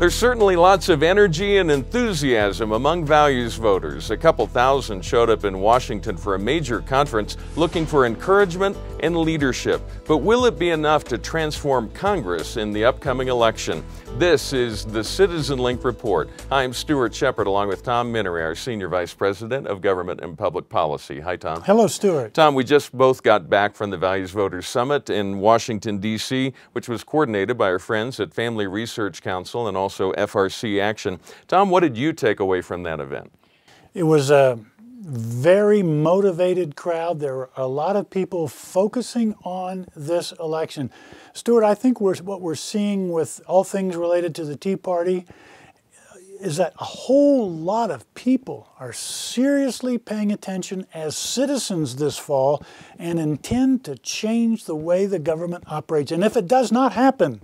There's certainly lots of energy and enthusiasm among values voters. A couple thousand showed up in Washington for a major conference looking for encouragement and leadership. But will it be enough to transform Congress in the upcoming election? This is the Citizen Link Report. I'm Stuart Shepard along with Tom Minnery, our Senior Vice President of Government and Public Policy. Hi, Tom. Hello, Stuart. Tom, we just both got back from the Values Voters Summit in Washington, D.C., which was coordinated by our friends at Family Research Council and also FRC Action. Tom, what did you take away from that event? It was a very motivated crowd. There were a lot of people focusing on this election. Stuart, I think what we're seeing with all things related to the Tea Party is that a whole lot of people are seriously paying attention as citizens this fall and intend to change the way the government operates. And if it does not happen,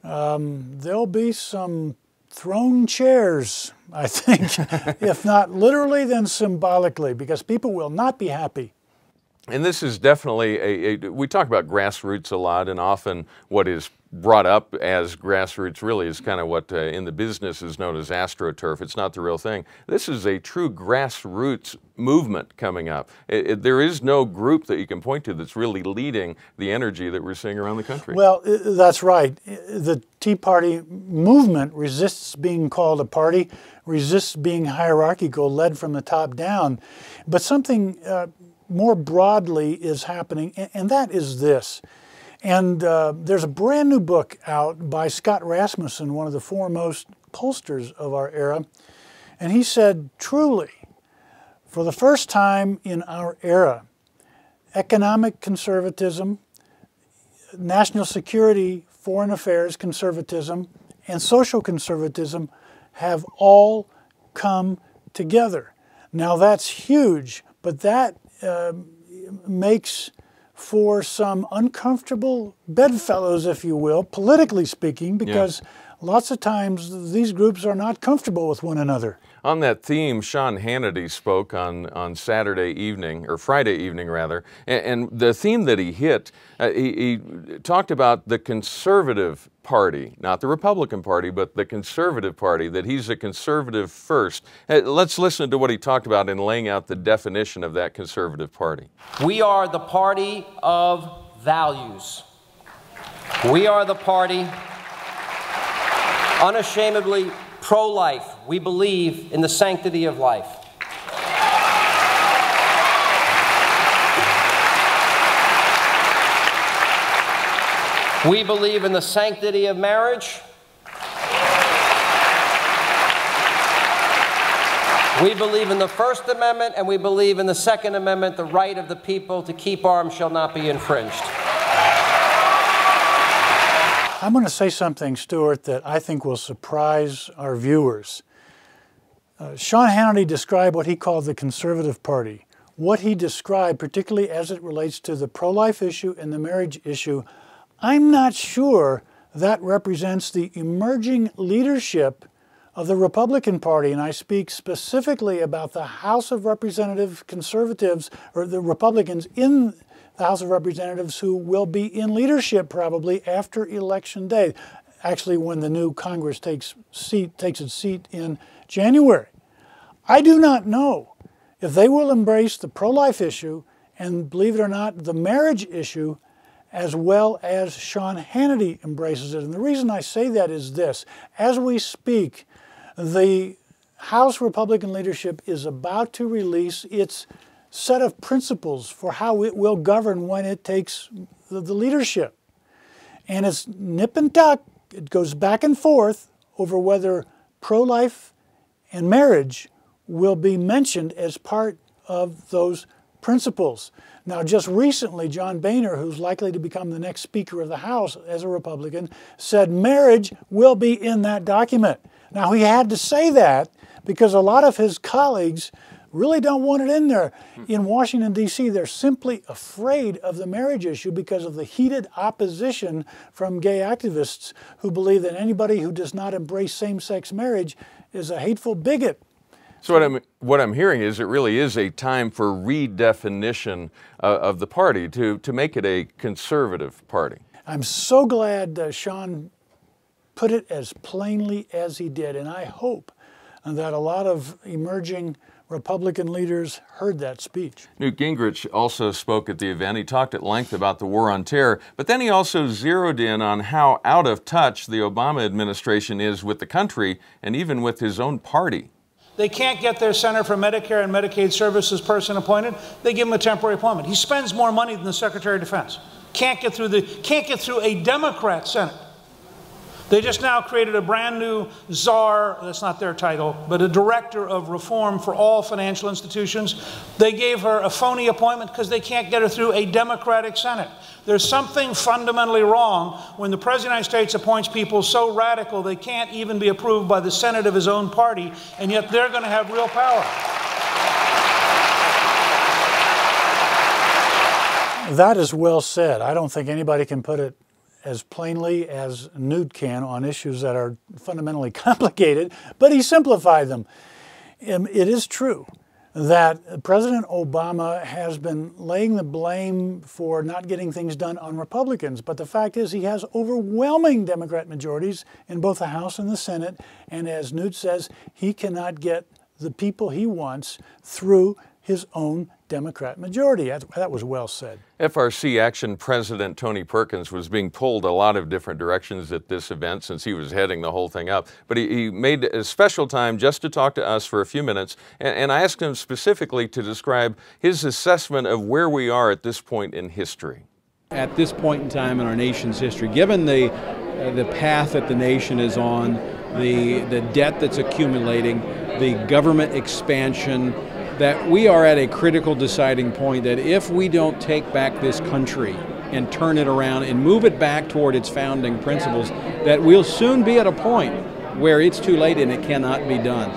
there'll be some thrown chairs, I think, if not literally, then symbolically, because people will not be happy. And this is definitely we talk about grassroots a lot, and often what is brought up as grassroots really is kind of what in the business is known as astroturf. It's not the real thing. This is a true grassroots movement coming up. There is no group that you can point to that's really leading the energy that we're seeing around the country. Well, that's right. The Tea Party movement resists being called a party, resists being hierarchical, led from the top down. But something more broadly is happening, and that is this. And there's a brand new book out by Scott Rasmussen, one of the foremost pollsters of our era. And he said, truly, for the first time in our era, economic conservatism, national security, foreign affairs conservatism, and social conservatism have all come together. Now that's huge, but that makes for some uncomfortable bedfellows, if you will, politically speaking, because lots of times these groups are not comfortable with one another. On that theme, Sean Hannity spoke on Saturday evening, or Friday evening rather, and the theme that he hit, he talked about the conservative party, not the Republican Party, but the conservative party, that he's a conservative first. Let's listen to what he talked about in laying out the definition of that conservative party. We are the party of values. We are the party unashamedly pro-life. We believe in the sanctity of life. We believe in the sanctity of marriage. We believe in the First Amendment, and we believe in the Second Amendment, the right of the people to keep arms shall not be infringed. I'm going to say something, Stuart, that I think will surprise our viewers. Sean Hannity described what he called the conservative party. What he described, particularly as it relates to the pro-life issue and the marriage issue, I'm not sure that represents the emerging leadership of the Republican Party, and I speak specifically about the House of Representative conservatives, or the Republicans in the House of Representatives who will be in leadership probably after Election Day, actually when the new Congress takes its seat in January. I do not know if they will embrace the pro-life issue and, believe it or not, the marriage issue as well as Sean Hannity embraces it. And the reason I say that is this. As we speak, the House Republican leadership is about to release its set of principles for how it will govern when it takes the leadership. And it's nip and tuck. It goes back and forth over whether pro-life and marriage will be mentioned as part of those principles. Now, just recently, John Boehner, who's likely to become the next Speaker of the House as a Republican, said marriage will be in that document. Now, he had to say that because a lot of his colleagues really don't want it in there. In Washington, D.C., they're simply afraid of the marriage issue because of the heated opposition from gay activists who believe that anybody who does not embrace same-sex marriage is a hateful bigot. So what I'm hearing is it really is a time for redefinition of the party to make it a conservative party. I'm so glad Sean put it as plainly as he did. And I hope that a lot of emerging Republican leaders heard that speech. Newt Gingrich also spoke at the event. He talked at length about the war on terror, but then he also zeroed in on how out of touch the Obama administration is with the country and even with his own party. They can't get their Center for Medicare and Medicaid Services person appointed. They give him a temporary appointment. He spends more money than the Secretary of Defense. Can't get through a Democrat Senate. They just now created a brand new czar, that's not their title, but a director of reform for all financial institutions. They gave her a phony appointment because they can't get her through a Democratic Senate. There's something fundamentally wrong when the President of the United States appoints people so radical they can't even be approved by the Senate of his own party, and yet they're going to have real power. That is well said. I don't think anybody can put it as plainly as Newt can on issues that are fundamentally complicated, but he simplified them. It is true that President Obama has been laying the blame for not getting things done on Republicans, but the fact is he has overwhelming Democrat majorities in both the House and the Senate, and as Newt says, he cannot get the people he wants through his own Democrat majority. That was well said. FRC Action President Tony Perkins was being pulled a lot of different directions at this event since he was heading the whole thing up. But he made a special time just to talk to us for a few minutes, and I asked him specifically to describe his assessment of where we are at this point in history. At this point in time in our nation's history, given the path that the nation is on, the debt that's accumulating, the government expansion, that we are at a critical deciding point that if we don't take back this country and turn it around and move it back toward its founding principles, that we'll soon be at a point where it's too late and it cannot be done.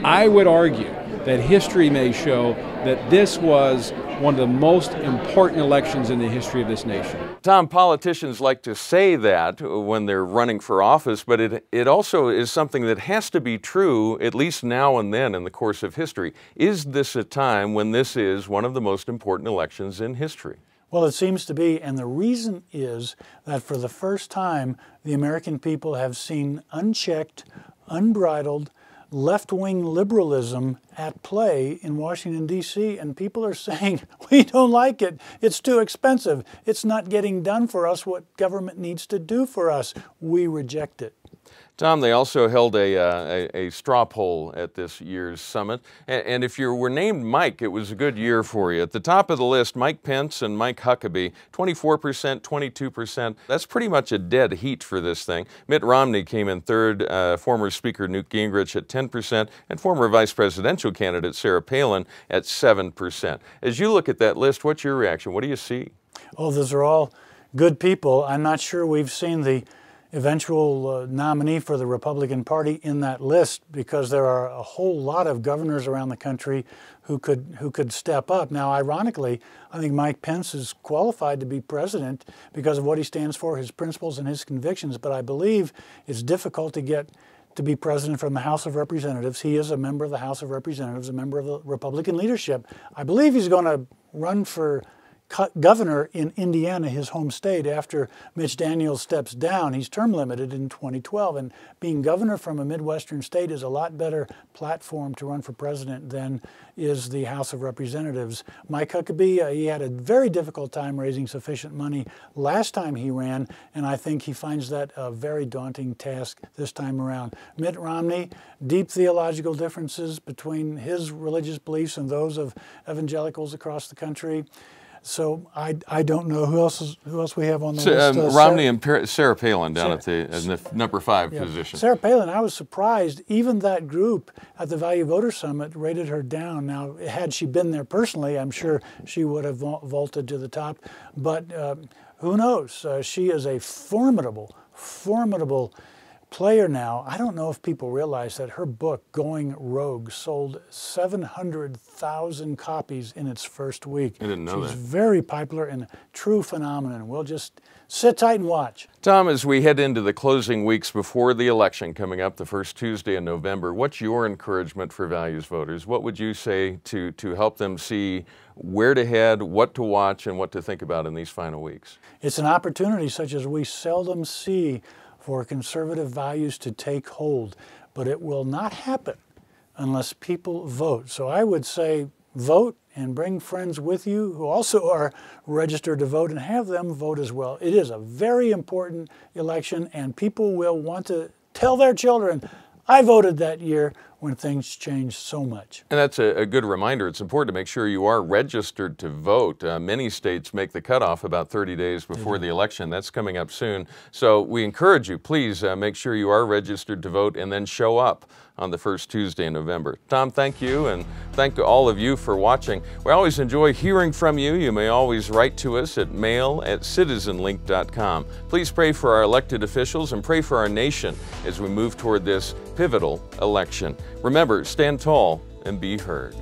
I would argue that history may show that this was one of the most important elections in the history of this nation. Tom, politicians like to say that when they're running for office, but it also is something that has to be true at least now and then in the course of history. Is this a time when this is one of the most important elections in history? Well, it seems to be, and the reason is that for the first time, the American people have seen unchecked, unbridled, left-wing liberalism at play in Washington, D.C., and people are saying, we don't like it, it's too expensive, it's not getting done for us what government needs to do for us, we reject it. Tom, they also held a straw poll at this year's summit, and if you were named Mike, it was a good year for you. At the top of the list, Mike Pence and Mike Huckabee, 24%, 22%. That's pretty much a dead heat for this thing. Mitt Romney came in third, former Speaker Newt Gingrich at 10%, and former vice presidential candidate Sarah Palin at 7%. As you look at that list, what's your reaction? What do you see? Oh, those are all good people. I'm not sure we've seen the eventual nominee for the Republican Party in that list because there are a whole lot of governors around the country who could step up. Now, ironically, I think Mike Pence is qualified to be president because of what he stands for, his principles and his convictions, but I believe it's difficult to get to be president from the House of Representatives. He is a member of the House of Representatives, a member of the Republican leadership. I believe he's going to run for governor in Indiana, his home state, after Mitch Daniels steps down. He's term limited in 2012, and being governor from a Midwestern state is a lot better platform to run for president than is the House of Representatives. Mike Huckabee, he had a very difficult time raising sufficient money last time he ran, and I think he finds that a very daunting task this time around. Mitt Romney, deep theological differences between his religious beliefs and those of evangelicals across the country. So I don't know who else we have on the list. Romney and Sarah Palin down in the number 5 position. Sarah Palin, I was surprised. Even that group at the Value Voter Summit rated her down. Now, had she been there personally, I'm sure she would have vaulted to the top. But who knows? She is a formidable player now. I don't know if people realize that her book, Going Rogue, sold 700,000 copies in its first week. I didn't know that. She's very popular and a true phenomenon. We'll just sit tight and watch. Tom, as we head into the closing weeks before the election coming up the first Tuesday in November, what's your encouragement for values voters? What would you say to help them see where to head, what to watch, and what to think about in these final weeks? It's an opportunity such as we seldom see for conservative values to take hold, but it will not happen unless people vote. So I would say vote and bring friends with you who also are registered to vote and have them vote as well. It is a very important election, and people will want to tell their children, I voted that year when things changed so much. And that's a good reminder. It's important to make sure you are registered to vote. Many states make the cutoff about 30 days before the election. That's coming up soon. So we encourage you, please make sure you are registered to vote and then show up on the first Tuesday in November. Tom, thank you, and thank all of you for watching. We always enjoy hearing from you. You may always write to us at mail@citizenlink.com. Please pray for our elected officials and pray for our nation as we move toward this pivotal election. Remember, stand tall and be heard.